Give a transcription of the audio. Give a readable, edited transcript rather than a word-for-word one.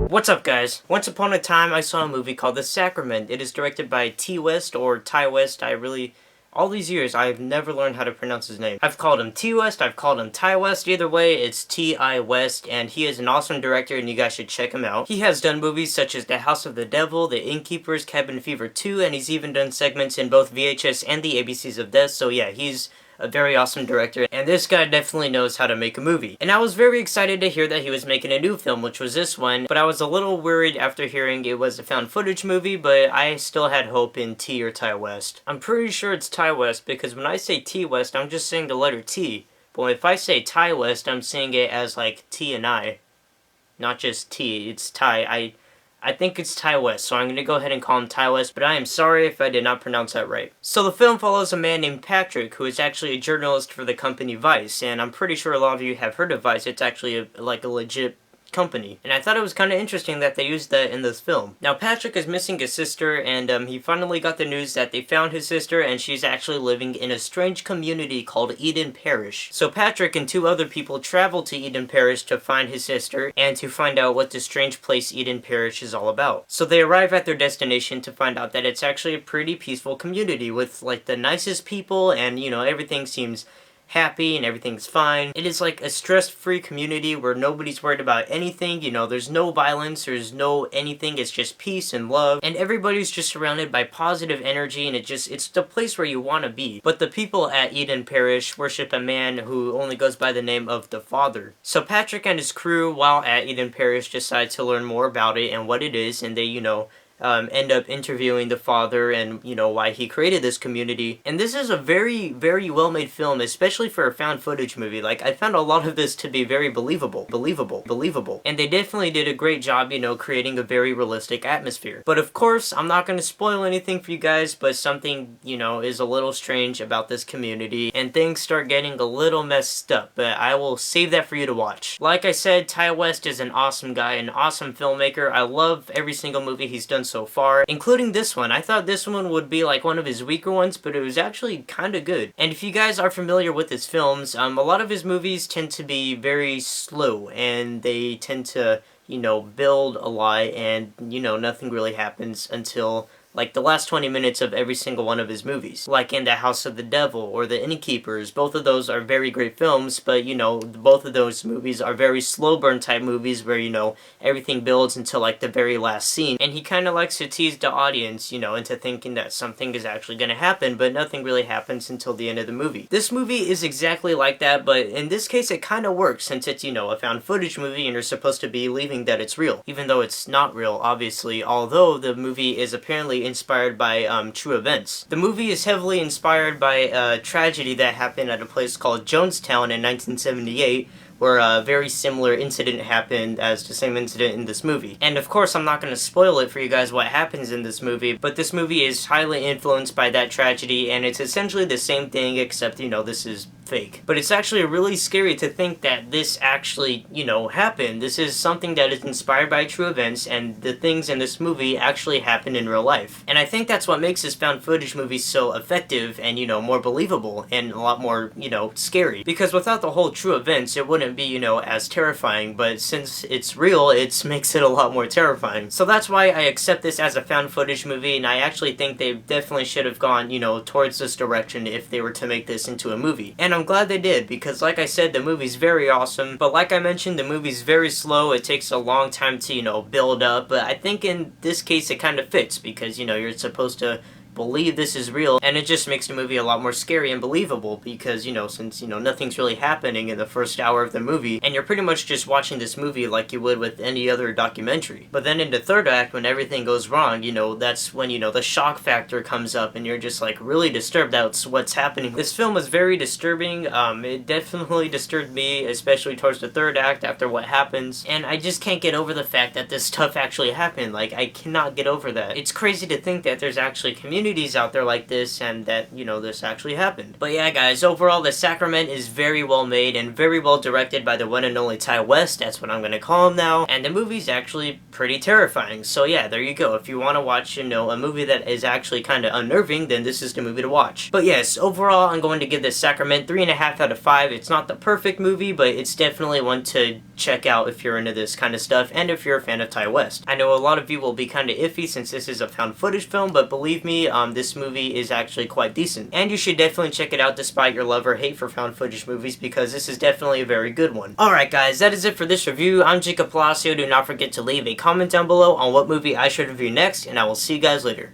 What's up, guys? Once upon a time, I saw a movie called The Sacrament. It is directed by T. West, or Ty West. All these years, I've never learned how to pronounce his name. I've called him T. West, I've called him Ty West. Either way, it's T.I. West, and he is an awesome director, and you guys should check him out. He has done movies such as The House of the Devil, The Innkeepers, Cabin Fever 2, and he's even done segments in both VHS and the ABCs of Death, so yeah, he's a very awesome director, and this guy definitely knows how to make a movie. And I was very excited to hear that he was making a new film, which was this one, but I was a little worried after hearing it was a found footage movie, but I still had hope in T or Ty West. I'm pretty sure it's Ty West, because when I say T West, I'm just saying the letter T, but if I say Ty West, I'm saying it as like T and I, not just T, it's Ty. I think it's Ty West, so I'm going to go ahead and call him Ty West, but I am sorry if I did not pronounce that right. So the film follows a man named Patrick, who is actually a journalist for the company Vice, and I'm pretty sure a lot of you have heard of Vice. It's actually like a legit company, and I thought it was kind of interesting that they used that in this film. Now, Patrick is missing his sister, and he finally got the news that they found his sister, and she's actually living in a strange community called Eden Parish. So Patrick and two other people travel to Eden Parish to find his sister, and to find out what this strange place Eden Parish is all about. So they arrive at their destination to find out that it's actually a pretty peaceful community with, like, the nicest people, and, you know, everything seems happy and everything's fine. It is like a stress-free community where nobody's worried about anything, you know, there's no violence, there's no anything, it's just peace and love, and everybody's just surrounded by positive energy, and it's the place where you want to be. But the people at Eden Parish worship a man who only goes by the name of the Father. So Patrick and his crew, while at Eden Parish, decide to learn more about it and what it is, and they, you know, end up interviewing the Father and, you know, why he created this community. And this is a very, very well-made film, especially for a found footage movie. Like, I found a lot of this to be very believable. And they definitely did a great job, you know, creating a very realistic atmosphere. But of course, I'm not going to spoil anything for you guys, but something, you know, is a little strange about this community, and things start getting a little messed up, but I will save that for you to watch. Like I said, Ty West is an awesome guy, an awesome filmmaker. I love every single movie he's done so far, including this one. I thought this one would be like one of his weaker ones, but it was actually kind of good. And if you guys are familiar with his films, a lot of his movies tend to be very slow, and they tend to, you know, build a lot, and, you know, nothing really happens until like the last 20 minutes of every single one of his movies. Like in The House of the Devil or The Innkeepers. Both of those are very great films, but, you know, both of those movies are very slow burn type movies where, you know, everything builds until like the very last scene. And he kind of likes to tease the audience, you know, into thinking that something is actually going to happen, but nothing really happens until the end of the movie. This movie is exactly like that, but in this case it kind of works since it's, you know, a found footage movie and you're supposed to be believing that it's real. Even though it's not real, obviously, although the movie is apparently inspired by true events. The movie is heavily inspired by a tragedy that happened at a place called Jonestown in 1978, where a very similar incident happened as the same incident in this movie. And of course, I'm not going to spoil it for you guys what happens in this movie, but this movie is highly influenced by that tragedy, and it's essentially the same thing, except, you know, this is fake. But it's actually really scary to think that this actually, you know, happened. This is something that is inspired by true events, and the things in this movie actually happened in real life. And I think that's what makes this found footage movie so effective and, you know, more believable and a lot more, you know, scary. Because without the whole true events, it wouldn't be, you know, as terrifying, but since it's real, it makes it a lot more terrifying. So that's why I accept this as a found footage movie, and I actually think they definitely should have gone, you know, towards this direction if they were to make this into a movie. And I'm glad they did, because like I said, the movie's very awesome, but like I mentioned, the movie's very slow. It takes a long time to, you know, build up, but I think in this case it kind of fits, because, you know, you're supposed to believe this is real, and it just makes the movie a lot more scary and believable because, you know, since, you know, nothing's really happening in the first hour of the movie, and you're pretty much just watching this movie like you would with any other documentary. But then in the third act, when everything goes wrong, you know, that's when, you know, the shock factor comes up and you're just, like, really disturbed that's what's happening. This film was very disturbing. It definitely disturbed me, especially towards the third act after what happens, and I just can't get over the fact that this stuff actually happened. Like, I cannot get over that. It's crazy to think that there's actually a community communities out there like this, and that, you know, this actually happened. But yeah, guys, overall, The Sacrament is very well made and very well directed by the one and only Ty West. That's what I'm gonna call him now. And the movie's actually pretty terrifying. So yeah, there you go. If you want to watch, you know, a movie that is actually kind of unnerving, then this is the movie to watch. But yes, overall, I'm going to give this Sacrament 3.5 out of 5. It's not the perfect movie, but it's definitely one to check out if you're into this kind of stuff and if you're a fan of Ty West. I know a lot of you will be kind of iffy since this is a found footage film, but believe me, this movie is actually quite decent. And you should definitely check it out despite your love or hate for found footage movies, because this is definitely a very good one. Alright guys, that is it for this review. I'm Jacob Palacio. Do not forget to leave a comment down below on what movie I should review next, and I will see you guys later.